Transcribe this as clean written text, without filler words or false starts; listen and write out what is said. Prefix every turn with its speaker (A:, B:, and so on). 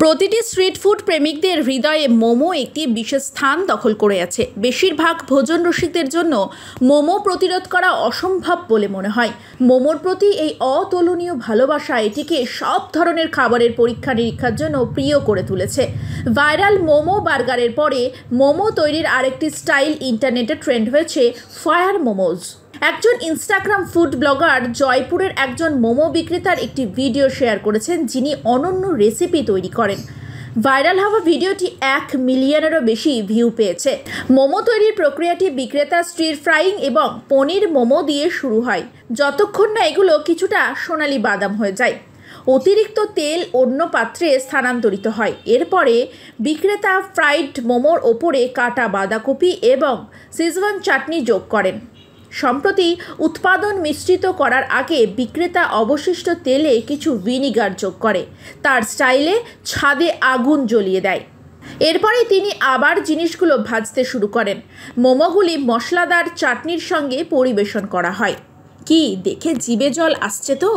A: প্রতিটি street food প্রেমিকদের হৃদয়ে মোমো একটি বিশেষ স্থান দখল করে আছে। বেশিরভাগ ভোজন রসিকদের জন্য মোমো প্রতিরোধ করা অসম্ভব বলে মনে হয়। মোমোর প্রতি এই অতুলনীয় ভালোবাসা এটিকে সব ধরনের খাবারের পরীক্ষা নিরীক্ষার জন্য প্রিয় করে তুলেছে। ভাইরাল মোমো বার্গারের পরে মোমো তৈরির আরেকটি স্টাইল ইন্টারনেটে ট্রেন্ড হয়েছে ফায়ার মোমোজ। একজন ইনস্টাগ্রাম ফুড ব্লগার জয়পুরের একজন মোমো বিক্রেতার একটি ভিডিও শেয়ার করেছেন, যিনি অনন্য রেসিপি তৈরি করেন। ভাইরাল হওয়া ভিডিওটি 1 মিলিয়নেরও বেশি ভিউ পেয়েছে। মোমো তৈরির প্রক্রিয়াটি বিক্রেতা স্টির ফ্রাইং এবং পনির মোমো দিয়ে শুরু হয়, যতক্ষণ না এগুলো কিছুটা সোনালি বাদাম হয়ে যায়। অতিরিক্ত তেল অন্য পাত্রে স্থানান্তরিত হয়। এরপরে বিক্রেতা ফ্রাইড মোমোর ওপরে কাটা বাঁধাকপি এবং সিজওয়ান চাটনি যোগ করেন। সম্প্রতি উৎপাদন মিশ্রিত করার আগে বিক্রেতা অবশিষ্ট তেলে কিছু ভিনিগার যোগ করে তার স্টাইলে ছাদে আগুন জ্বলিয়ে দেয়। এরপরে তিনি আবার জিনিসগুলো ভাজতে শুরু করেন। মোমোগুলি মশলাদার চাটনির সঙ্গে পরিবেশন করা হয়। কি দেখে জিভে জল আসছে তো?